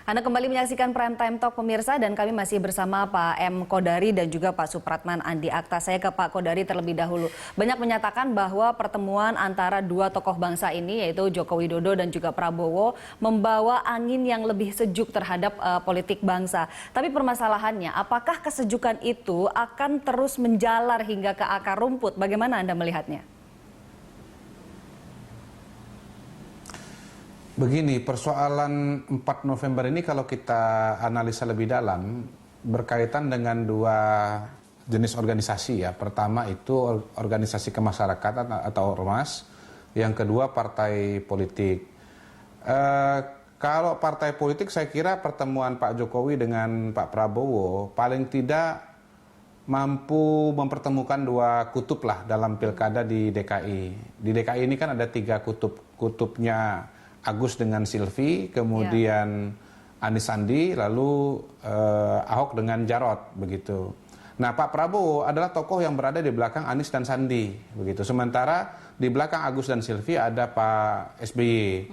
Anda kembali menyaksikan Prime Time Talk pemirsa dan kami masih bersama Pak M. Kodari dan juga Pak Supratman Andi Akta. Saya ke Pak Kodari terlebih dahulu. Banyak menyatakan bahwa pertemuan antara dua tokoh bangsa ini yaitu Joko Widodo dan juga Prabowo membawa angin yang lebih sejuk terhadap politik bangsa. Tapi permasalahannya apakah kesejukan itu akan terus menjalar hingga ke akar rumput? Bagaimana Anda melihatnya? Begini, persoalan 4 November ini kalau kita analisa lebih dalam berkaitan dengan dua jenis organisasi ya. Pertama itu organisasi kemasyarakatan atau ormas, yang kedua partai politik. Kalau partai politik saya kira pertemuan Pak Jokowi dengan Pak Prabowo paling tidak mampu mempertemukan dua kutub lah dalam pilkada di DKI. Di DKI ini kan ada 3 kutub, kutubnya Agus dengan Silvi, kemudian Anies Sandi, lalu Ahok dengan Jarot, begitu. Nah, Pak Prabowo adalah tokoh yang berada di belakang Anies dan Sandi, begitu. Sementara di belakang Agus dan Silvi ada Pak SBY.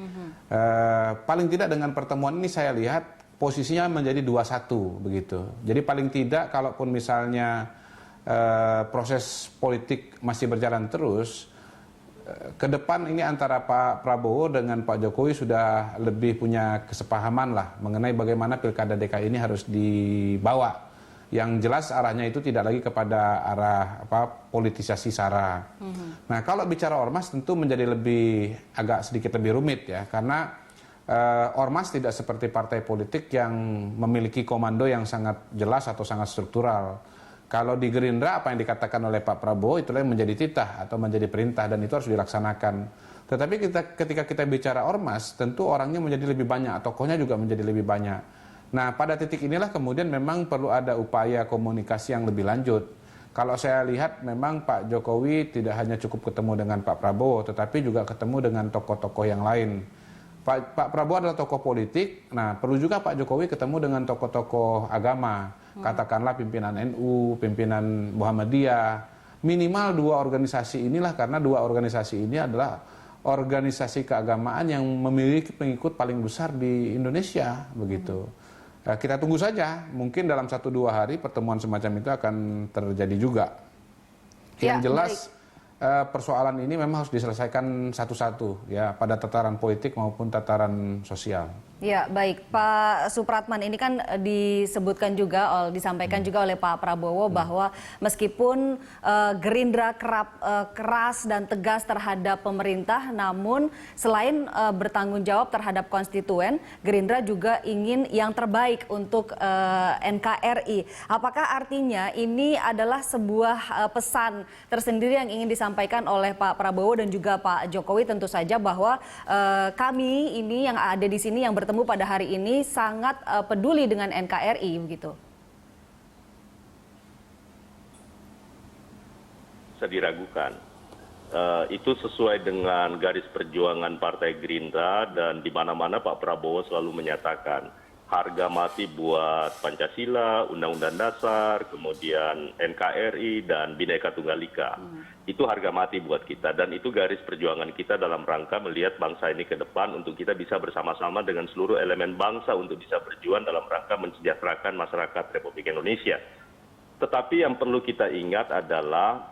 Paling tidak dengan pertemuan ini saya lihat posisinya menjadi 2-1, begitu. Jadi paling tidak kalaupun misalnya proses politik masih berjalan terus, ke depan ini antara Pak Prabowo dengan Pak Jokowi sudah lebih punya kesepahaman lah mengenai bagaimana pilkada DKI ini harus dibawa. Yang jelas arahnya itu tidak lagi kepada arah politisasi SARA. Nah, kalau bicara ormas tentu menjadi agak sedikit lebih rumit ya, karena ormas tidak seperti partai politik yang memiliki komando yang sangat jelas atau sangat struktural. Kalau di Gerindra apa yang dikatakan oleh Pak Prabowo itulah yang menjadi titah atau menjadi perintah dan itu harus dilaksanakan. Tetapi ketika kita bicara ormas tentu orangnya menjadi lebih banyak, tokohnya juga menjadi lebih banyak. Nah, pada titik inilah kemudian memang perlu ada upaya komunikasi yang lebih lanjut. Kalau saya lihat memang Pak Jokowi tidak hanya cukup ketemu dengan Pak Prabowo tetapi juga ketemu dengan tokoh-tokoh yang lain. Pak Prabowo adalah tokoh politik, nah perlu juga Pak Jokowi ketemu dengan tokoh-tokoh agama. Katakanlah pimpinan NU, pimpinan Muhammadiyah, minimal 2 organisasi inilah, karena 2 organisasi ini adalah organisasi keagamaan yang memiliki pengikut paling besar di Indonesia, begitu. Kita tunggu saja, mungkin dalam 1-2 hari pertemuan semacam itu akan terjadi juga. Yang jelas persoalan ini memang harus diselesaikan satu-satu ya, pada tataran politik maupun tataran sosial. Ya, baik Pak Supratman, ini kan disampaikan juga oleh Pak Prabowo bahwa meskipun Gerindra kerap keras dan tegas terhadap pemerintah, namun selain bertanggung jawab terhadap konstituen, Gerindra juga ingin yang terbaik untuk NKRI. Apakah artinya ini adalah sebuah pesan tersendiri yang ingin disampaikan oleh Pak Prabowo dan juga Pak Jokowi, tentu saja bahwa kami ini yang ada di sini yang bertemu pada hari ini sangat peduli dengan NKRI begitu. Bisa diragukan. Itu sesuai dengan garis perjuangan Partai Gerindra dan di mana-mana Pak Prabowo selalu menyatakan harga mati buat Pancasila, Undang-Undang Dasar, kemudian NKRI dan Bhinneka Tunggal Ika. Itu harga mati buat kita dan itu garis perjuangan kita dalam rangka melihat bangsa ini ke depan untuk kita bisa bersama-sama dengan seluruh elemen bangsa untuk bisa berjuang dalam rangka mensejahterakan masyarakat Republik Indonesia. Tetapi yang perlu kita ingat adalah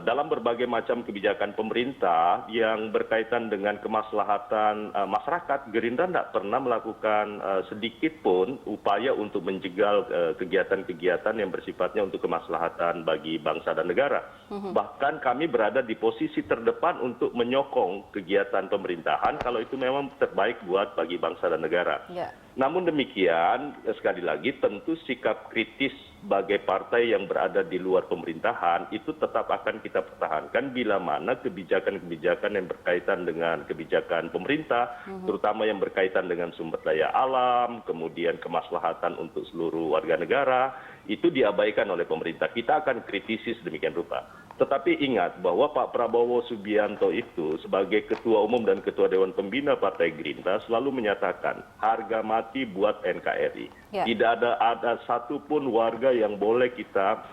dalam berbagai macam kebijakan pemerintah yang berkaitan dengan kemaslahatan masyarakat, Gerindra tidak pernah melakukan sedikit pun upaya untuk menjegal kegiatan-kegiatan yang bersifatnya untuk kemaslahatan bagi bangsa dan negara. Bahkan kami berada di posisi terdepan untuk menyokong kegiatan pemerintahan kalau itu memang terbaik buat bagi bangsa dan negara. Namun demikian, sekali lagi tentu sikap kritis sebagai partai yang berada di luar pemerintahan itu tetap akan kita pertahankan bila mana kebijakan-kebijakan yang berkaitan dengan kebijakan pemerintah, terutama yang berkaitan dengan sumber daya alam, kemudian kemaslahatan untuk seluruh warga negara, itu diabaikan oleh pemerintah. Kita akan kritisi sedemikian rupa. Tetapi ingat bahwa Pak Prabowo Subianto itu sebagai Ketua Umum dan Ketua Dewan Pembina Partai Gerindra selalu menyatakan harga mati buat NKRI. Tidak ada satupun warga yang boleh kita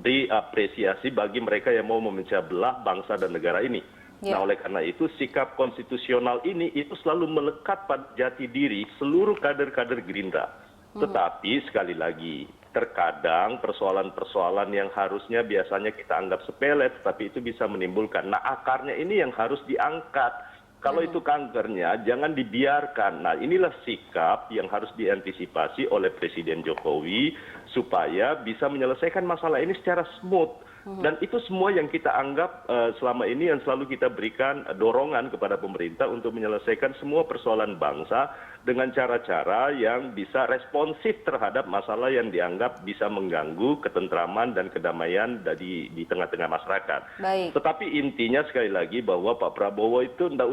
beri apresiasi bagi mereka yang mau memecah belah bangsa dan negara ini. Nah, oleh karena itu sikap konstitusional ini itu selalu melekat pada jati diri seluruh kader-kader Gerindra. Tetapi sekali lagi, terkadang persoalan-persoalan yang harusnya biasanya kita anggap sepele, tetapi itu bisa menimbulkan. Nah, akarnya ini yang harus diangkat. Kalau itu kankernya, jangan dibiarkan. Nah, inilah sikap yang harus diantisipasi oleh Presiden Jokowi supaya bisa menyelesaikan masalah ini secara smooth. Dan itu semua yang kita anggap selama ini yang selalu kita berikan dorongan kepada pemerintah untuk menyelesaikan semua persoalan bangsa dengan cara-cara yang bisa responsif terhadap masalah yang dianggap bisa mengganggu ketentraman dan kedamaian di tengah-tengah masyarakat. Baik. Tetapi intinya sekali lagi bahwa Pak Prabowo itu tidak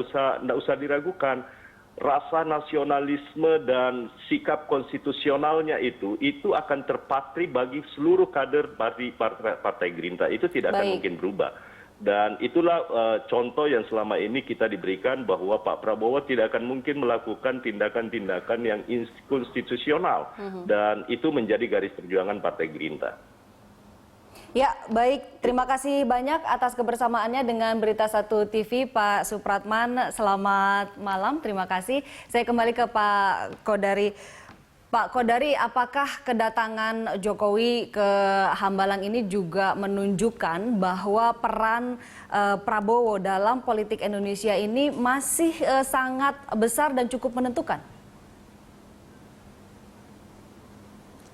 usah diragukan. Rasa nasionalisme dan sikap konstitusionalnya itu akan terpatri bagi seluruh kader partai Gerindra. Itu tidak akan mungkin berubah. Dan itulah contoh yang selama ini kita diberikan bahwa Pak Prabowo tidak akan mungkin melakukan tindakan-tindakan yang inkonstitusional. Dan itu menjadi garis perjuangan partai Gerindra. Ya, baik. Terima kasih banyak atas kebersamaannya dengan Berita Satu TV, Pak Supratman. Selamat malam, terima kasih. Saya kembali ke Pak Kodari. Pak Kodari, apakah kedatangan Jokowi ke Hambalang ini juga menunjukkan bahwa peran Prabowo dalam politik Indonesia ini masih sangat besar dan cukup menentukan?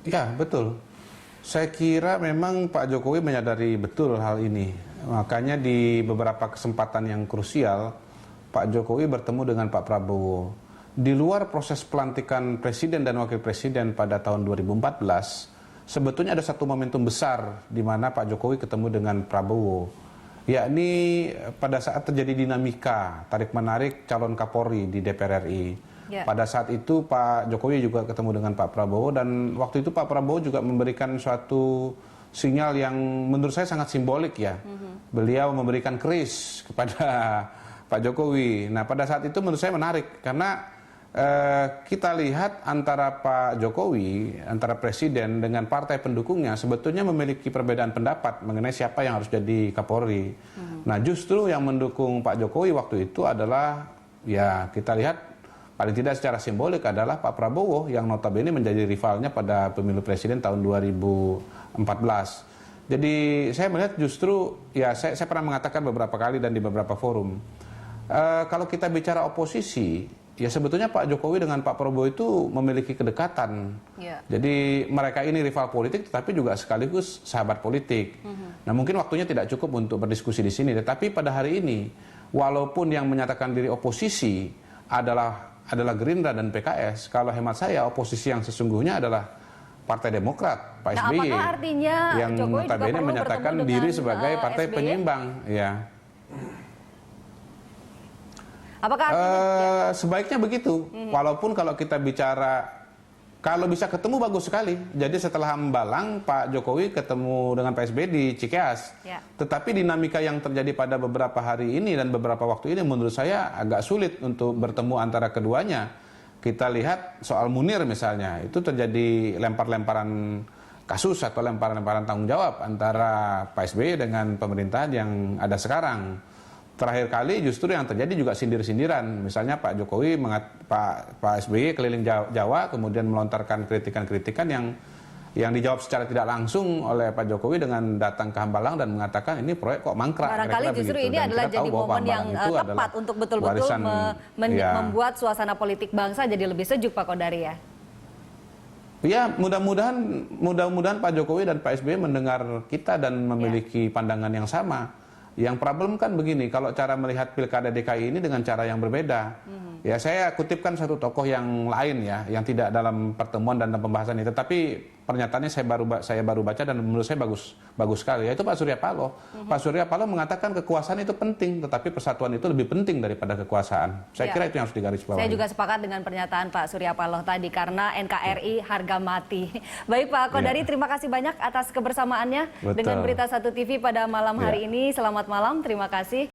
Ya, betul. Saya kira memang Pak Jokowi menyadari betul hal ini. Makanya di beberapa kesempatan yang krusial, Pak Jokowi bertemu dengan Pak Prabowo. Di luar proses pelantikan Presiden dan Wakil Presiden pada tahun 2014, sebetulnya ada satu momentum besar di mana Pak Jokowi ketemu dengan Prabowo. Yakni pada saat terjadi dinamika tarik-menarik calon Kapolri di DPR RI. Ya. Pada saat itu Pak Jokowi juga ketemu dengan Pak Prabowo dan waktu itu Pak Prabowo juga memberikan suatu sinyal yang menurut saya sangat simbolik ya. Beliau memberikan keris kepada Pak Jokowi. Nah, pada saat itu menurut saya menarik karena kita lihat antara Pak Jokowi, antara Presiden dengan partai pendukungnya sebetulnya memiliki perbedaan pendapat mengenai siapa yang harus jadi Kapolri. Nah, justru yang mendukung Pak Jokowi waktu itu adalah ya kita lihat paling tidak secara simbolik adalah Pak Prabowo yang notabene menjadi rivalnya pada pemilu presiden tahun 2014. Jadi saya melihat justru, ya saya pernah mengatakan beberapa kali dan di beberapa forum, kalau kita bicara oposisi, ya sebetulnya Pak Jokowi dengan Pak Prabowo itu memiliki kedekatan. Ya. Jadi mereka ini rival politik tetapi juga sekaligus sahabat politik. Nah mungkin waktunya tidak cukup untuk berdiskusi di sini, tetapi pada hari ini, walaupun yang menyatakan diri oposisi adalah Gerindra dan PKS, kalau hemat saya oposisi yang sesungguhnya adalah Partai Demokrat, Pak SBY, yang notabene menyatakan diri sebagai partai SBY? Penyeimbang. Ya. Apakah sebaiknya begitu, walaupun kalau kita bicara kalau bisa ketemu bagus sekali. Jadi setelah Hambalang, Pak Jokowi ketemu dengan Pak SBY di Cikeas. Ya. Tetapi dinamika yang terjadi pada beberapa hari ini dan beberapa waktu ini menurut saya agak sulit untuk bertemu antara keduanya. Kita lihat soal Munir misalnya, itu terjadi lempar-lemparan kasus atau lempar-lemparan tanggung jawab antara Pak SBY dengan pemerintahan yang ada sekarang. Terakhir kali justru yang terjadi juga sindir-sindiran. Misalnya Pak Jokowi, Pak SBY keliling Jawa, kemudian melontarkan kritikan-kritikan yang dijawab secara tidak langsung oleh Pak Jokowi dengan datang ke Hambalang dan mengatakan ini proyek kok mangkrak. Barangkali justru ini adalah jadi momen yang tepat untuk betul-betul membuat suasana politik bangsa jadi lebih sejuk, Pak Kodari ya. Ya, mudah-mudahan Pak Jokowi dan Pak SBY mendengar kita dan memiliki pandangan yang sama. Yang problem kan begini, kalau cara melihat Pilkada DKI ini dengan cara yang berbeda. Ya saya kutipkan satu tokoh yang lain ya, yang tidak dalam pertemuan dan dalam pembahasan ini, tetapi pernyataannya saya baru baca dan menurut saya bagus sekali, yaitu Pak Surya Paloh. Pak Surya Paloh mengatakan kekuasaan itu penting, tetapi persatuan itu lebih penting daripada kekuasaan. Saya kira itu yang harus digarisbawahi. Saya juga sepakat dengan pernyataan Pak Surya Paloh tadi, karena NKRI harga mati. Baik Pak Kodari, terima kasih banyak atas kebersamaannya dengan Berita Satu TV pada malam hari ini. Selamat malam, terima kasih.